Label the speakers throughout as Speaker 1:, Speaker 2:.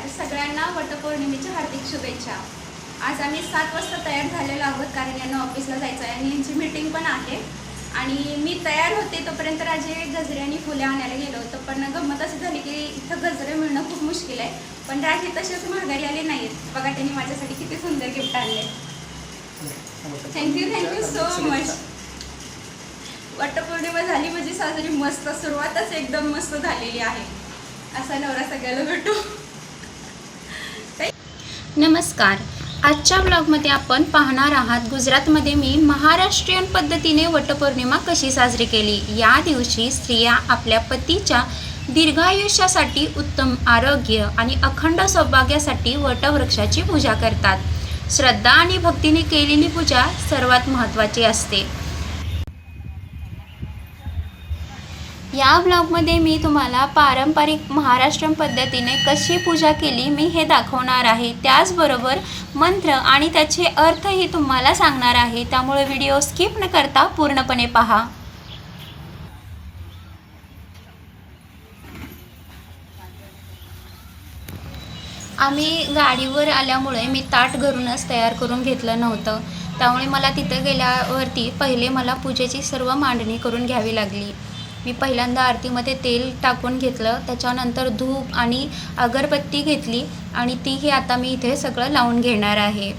Speaker 1: नमस्कार सगळ्यांना वटपौर्णिमेच्या हार्दिक शुभेच्छा। आज आम्ही 7 वाजता तयार झालेलो आहोत कारण यांना ऑफिसला जायचं आहे आणि यांची मीटिंग पण आहे। आणि मी तयार होते तोपर्यंत राजे गजरे आणि फुले आणायला गेलो होतो, पण गंमत अशी झाली की इथं गजरे मिळणं खूप मुश्किल आहे। पण राजे तसेच माघारी आले नाहीत। बघा त्यांनी माझ्यासाठी किती सुंदर गिफ्ट आणले। Thank you so much. वटपौर्णिमा झाली म्हणजे साजरी मस्त, सुरुवातच एकदम मस्त झालेली आहे। असा नवरा सगळ्याला भेटू।
Speaker 2: नमस्कार, आजच्या ब्लॉगमध्ये आपण पाहणार आहात गुजरातमध्ये मी महाराष्ट्रीयन पद्धतीने वटपौर्णिमा कशी साजरी केली। या दिवशी स्त्रिया आपल्या पतीच्या दीर्घायुष्यासाठी, उत्तम आरोग्य आणि अखंड सौभाग्यासाठी वटवृक्षाची पूजा करतात। श्रद्धा आणि भक्तीने केलेली पूजा सर्वात महत्त्वाची असते। या ब्लॉगमध्ये मी तुम्हाला पारंपरिक महाराष्ट्रीयन पद्धतीने कशी पूजा केली मी हे दाखवणार आहे। त्याचबरोबर मंत्र आणि त्याचे अर्थही तुम्हाला सांगणार आहे, त्यामुळे व्हिडिओ स्किप न करता पूर्णपणे पहा। आम्ही गाडीवर आल्यामुळे मी ताट घरूनच तयार करून घेतलं नव्हतं, त्यामुळे मला तिथे गेल्यावरती पहिले मला पूजेची सर्व मांडणी करून घ्यावी लागली। मी पहिल्यांदा आरतीमध्ये तेल टाकून घेतलं, त्याच्यानंतर धूप आणि अगरबत्ती घेतली आणि तीही आता मी इथे सगळं लावून घेणार आहे।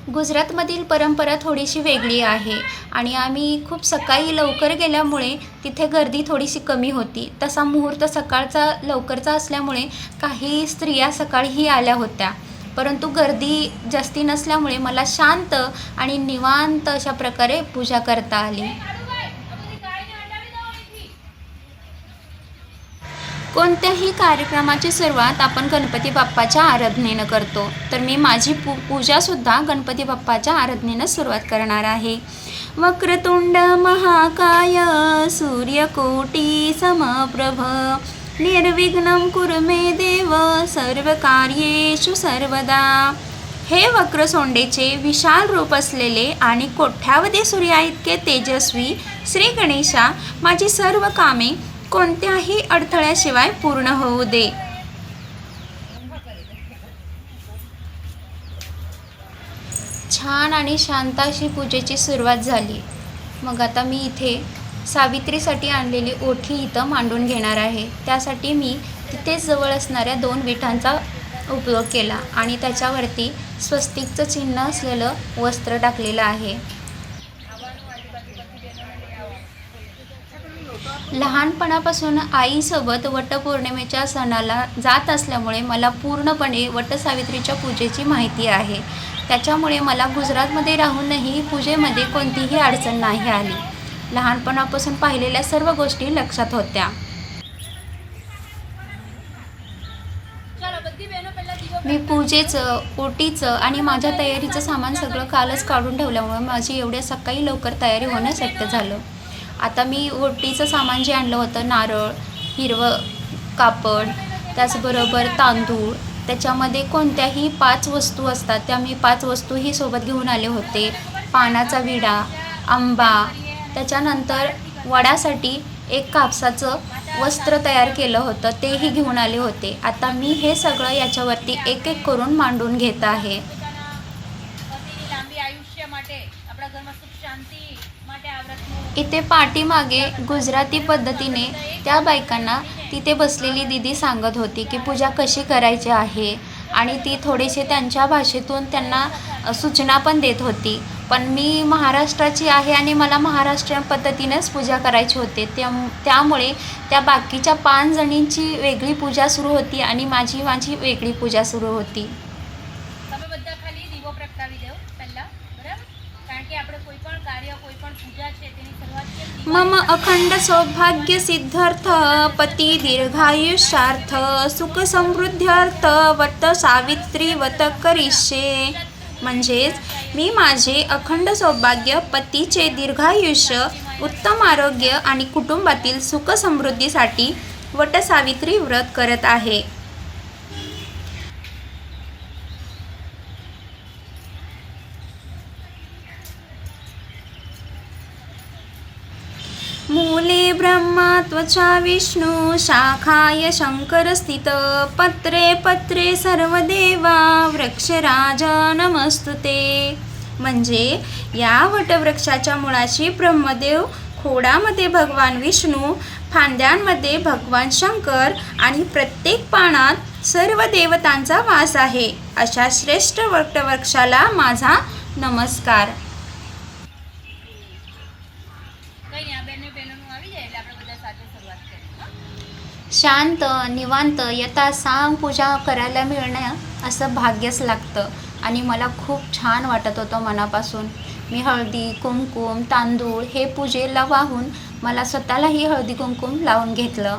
Speaker 2: गुजरातमधील परंपरा थोडीशी वेगळी आहे आणि आम्ही खूप सकाळी लवकर गेल्यामुळे तिथे गर्दी थोडीशी कमी होती। तसा मुहूर्त सकाळचा लवकरचा असल्यामुळे काही स्त्रिया सकाळीही आल्या होत्या, परंतु गर्दी जास्ती नसल्यामुळे मला शांत आणि निवांत अशा प्रकारे पूजा करता आली। कोणत्याही कार्यक्रमाची सुरुवात आपण गणपती बाप्पाच्या आराधनेनं करतो, तर मी माझी पूजासुद्धा गणपती बाप्पाच्या आराधनेनं सुरुवात करणार आहे। वक्रतुंड महाकाय सूर्यकोटी समप्रभ निर्विघ्नं कुरु मे देव सर्वकार्येषु सर्वदा। हे वक्रसोंडेचे विशाल रूप असलेले आणि कोट्यावधी सूर्या इतके तेजस्वी श्री गणेशा, माझी सर्व कामे कोणत्याही अडथळ्याशिवाय पूर्ण होऊ दे। छान आणि शांत अशी पूजेची सुरुवात झाली। मग आता मी इथे सावित्रीसाठी आणलेली ओठी इथं मांडून घेणार आहे। त्यासाठी मी तिथेच जवळ असणाऱ्या 2 विठांचा उपयोग केला आणि त्याच्यावरती स्वस्तिकचं चिन्ह असलेलं वस्त्र टाकलेलं आहे। लहानपणापासून आईसोबत वटपौर्णिमेच्या सणाला जात असल्यामुळे मला पूर्णपणे वटसावित्रीच्या पूजेची माहिती आहे। त्याच्यामुळे मला गुजरातमध्ये राहूनही पूजेमध्ये कोणतीही अडचण नाही आली। लहानपणापासून पाहिलेल्या सर्व गोष्टी लक्षात होत्या। मी पूजेचं, ओटीचं आणि माझ्या तयारीचं सामान सगळं कालच काढून ठेवल्यामुळे माझी एवढ्या सकाळी लवकर तयारी होणं शक्य झालं। आता मी ओटीचं सामान जे आणलं होतं, नारळ, हिरवं कापड, त्याचबरोबर तांदूळ, त्याच्यामध्ये कोणत्याही 5 वस्तू असतात त्या मी 5 वस्तूही सोबत घेऊन आले होते। पानाचा विडा, आंबा, त्याच्यानंतर वडासाठी एक कापसाचं वस्त्र तयार केलं होतं, तेही घेऊन आले होते। आता मी हे सगळं याच्यावरती एक एक करून मांडून घेत आहे। इथे पाठीमागे गुजराती पद्धतीने त्या बायकांना तिथे बसलेली दीदी सांगत होती की पूजा कशी करायची आहे आणि ती थोडेसे त्यांच्या भाषेतून त्यांना सूचना पण देत होती। पण मी महाराष्ट्राची आहे आणि मला महाराष्ट्रीयन पद्धतीनेच पूजा करायची होते, त्यामुळे त्या बाकीच्या 5 जणींची वेगळी पूजा सुरू होती आणि माझी वेगळी पूजा सुरू होती। मम अखंड सौभाग्य सिद्धार्थ पती दीर्घायुष्यार्थ सुख समृद्ध्यार्थ वट सावित्री व्रत करिष्ये। म्हणजेच मी माझे अखंड सौभाग्य, पतीचे दीर्घायुष्य, उत्तम आरोग्य आणि कुटुंबातील सुख समृद्धीसाठी वट सावित्री व्रत करत आहे। ब्रह्मा त्वचा विष्णू शाखाय शंकर स्थित पत्रे पत्रे सर्वदेवा वृक्षराज नमस्तुते. म्हणजे या वटवृक्षाच्या मुळाशी ब्रह्मदेव, खोडामध्ये भगवान विष्णू, फांद्यांमध्ये भगवान शंकर आणि प्रत्येक पानात सर्व देवतांचा वास आहे. अशा श्रेष्ठ वटवृक्षाला माझा नमस्कार. शांत निवांत यथासांग पूजा करायला मिळणं असं भाग्यच लागतं आणि मला खूप छान वाटत होतं मनापासून. मी हळदी कुंकुम तांदूळ हे पूजेला वाहून मला स्वतःलाही हळदी कुंकुम लावून घेतलं.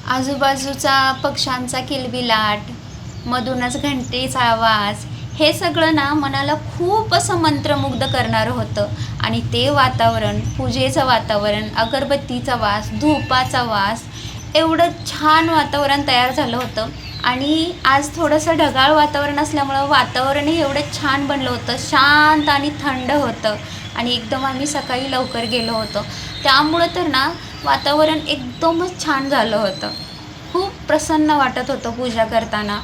Speaker 2: आजूबाजूचा पक्ष्यांचा किलबिलाट, मधूनच घंटेचा आवाज, हे सगळं ना मनाला खूप असं मंत्रमुग्ध करणारं होतं. आणि ते वातावरण, पूजेचं वातावरण, अगरबत्तीचा वास, धूपाचा वास, एवढं छान वातावरण तयार झालं होतं. आणि आज थोडंसं ढगाळ वातावरण असल्यामुळं वातावरणही एवढं छान बनलं होतं, शांत आणि थंड होतं. आणि एकदम आम्ही सकाळी लवकर गेलो होतो, त्यामुळं तर ना वातावरण एकदमच छान झालं होतं. खूप प्रसन्न वाटत होतं पूजा करताना.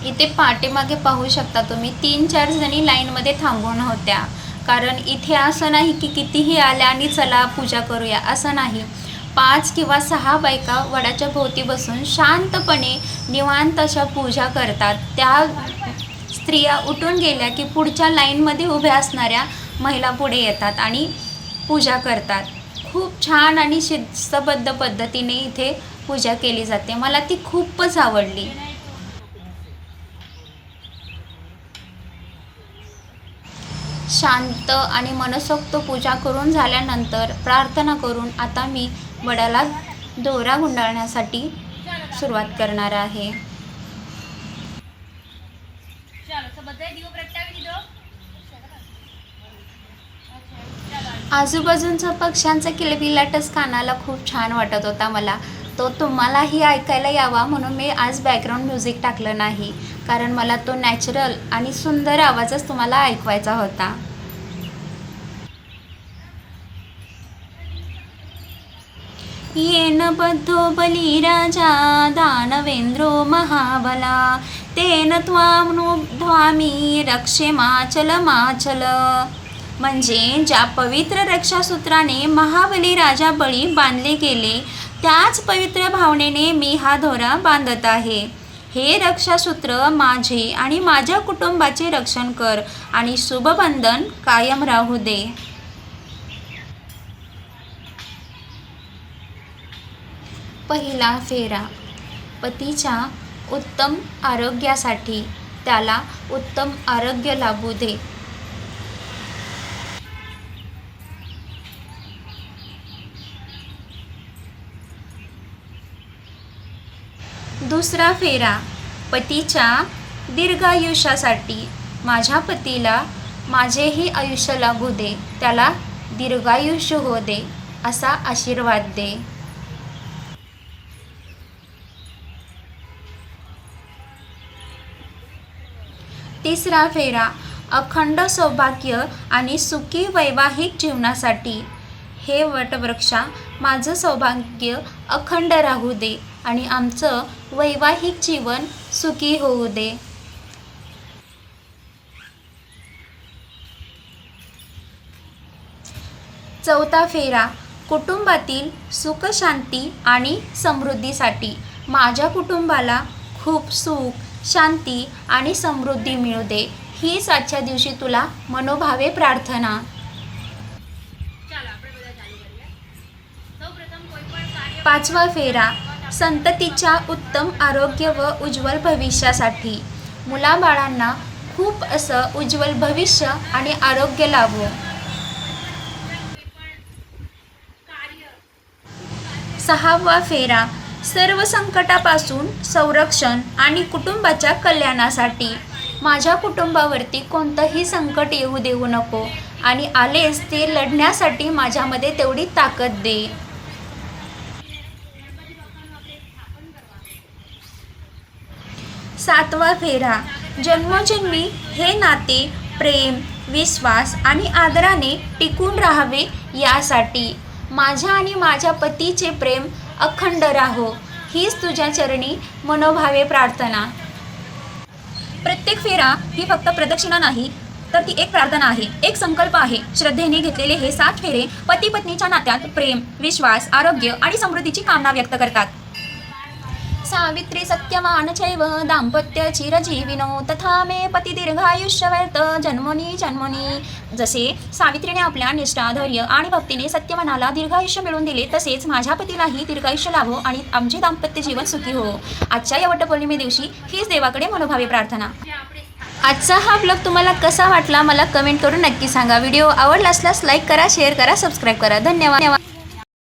Speaker 2: इथे पाठीमागे पाहू शकता तुम्ही 3-4 जणी लाईनमध्ये थांबून होत्या. कारण इथे असं नाही की कितीही आल्या आणि चला पूजा करूया, असं नाही. 5 किंवा 6 बायका वडाच्या भोवती बसून शांतपणे निवांत अशा पूजा करतात. त्या स्त्रिया उठून गेल्या की पुढच्या लाईनमध्ये उभ्या असणाऱ्या महिला पुढे येतात आणि पूजा करतात. खूप छान आणि शिस्तबद्ध पद्धतीने इथे पूजा केली जाते. मला ती खूपच आवडली. शांत आणि मनसोक्त पूजा करून झाल्यानंतर प्रार्थना करून आता मी वडाला दोरा गुंडाळण्यासाठी सुरुवात करणार आहे. आजूबाजूंचा पक्ष्यांचा किलबिलाटच कानाला खूप छान वाटत होता मला. तो तुम्हालाही ऐकायला यावा म्हणून मी आज बॅकग्राऊंड म्युझिक टाकलं नाही, कारण मला तो नॅचरल आणि सुंदर आवाजच तुम्हाला ऐकवायचा होता. येन बद्धो बलिराजा दानवेंद्रो महाबला तेन त्वामनुध्वामी रक्षेमाचल माचल. म्हणजे ज्या पवित्र रक्षासूत्राने महाबली राजा बळी बांधले गेले, त्याच पवित्र भावनेने मी हा दोरा बांधत आहे. हे रक्षासूत्र माझे आणि माझ्या कुटुंबाचे रक्षण कर आणि शुभबंधन कायम राहू दे. पहिला फेरा. पतीच्या उत्तम आरोग्यासाठी त्याला उत्तम आरोग्य लाभू दे. दुसरा फेरा. पतीच्या दीर्घायुष्यासाठी माझ्या पतीला माझेही आयुष्य लाभू दे, त्याला दीर्घायुष्य हो दे, असा आशीर्वाद दे. तिसरा फेरा. अखंड सौभाग्य आणि सुखी वैवाहिक जीवनासाठी. हे वटवृक्षा माझं सौभाग्य अखंड राहू दे आणि आमचं वैवाहिक जीवन सुखी होऊ दे. चौथा फेरा. कुटुंबातील सुख शांती आणि समृद्धीसाठी. माझ्या कुटुंबाला खूप सुख शांती आणि समृद्धी मिळू दे, हीच आजच्या दिवशी तुला मनोभावे प्रार्थना. पाचवा फेरा. संततीच्या उत्तम आरोग्य व उज्ज्वल भविष्यासाठी. मुलाबाळांना खूप असं उज्ज्वल भविष्य आणि आरोग्य लाभो. सहावा फेरा. सर्व संकटापासून संरक्षण आणि कुटुंबाच्या कल्याणासाठी. माझ्या कुटुंबावरती कोणतंही संकट येऊ देऊ नको आणि आलेच ते लढण्यासाठी माझ्यामध्ये तेवढी ताकद दे. 7वा फेरा. जन्मोजन्मी हे नाते प्रेम, विश्वास आणि आदराने टिकून राहावे यासाठी. माझ्या आणि माझ्या पतीचे प्रेम अखंड राहो हीच तुझ्या चरणी मनोभावे प्रार्थना. प्रत्येक फेरा ही फक्त प्रदक्षिणा नाही, तर ती एक प्रार्थना आहे, एक संकल्प आहे. श्रद्धेने घेतलेले हे 7 फेरे पती पत्नीच्या नात्यात प्रेम, विश्वास, आरोग्य आणि समृद्धीची कामना व्यक्त करतात. सावित्री सत्यवान चैव दाम्पत्य चिरजीविनो तथा मे पती दीर्घायुष्यवर्त जन्मोनी जन्मोनी. जसे सावित्रीने आपल्या निष्ठा, धैर्य आणि भक्तीने सत्यवानाला दीर्घायुष्य मिळवून दिले, तसेच माझ्या पतीलाही दीर्घायुष्य लाभो आणि आमचे दाम्पत्य जीवन सुखी हो. आजच्या या वटपौर्णिमे दिवशी हीच देवाकडे मनोभावे प्रार्थना. आजचा हा ब्लॉग तुम्हाला कसा वाटला मला कमेंट करून नक्की सांगा. व्हिडिओ आवडला असल्यास लाईक करा, शेअर करा, सबस्क्राईब करा. धन्यवाद.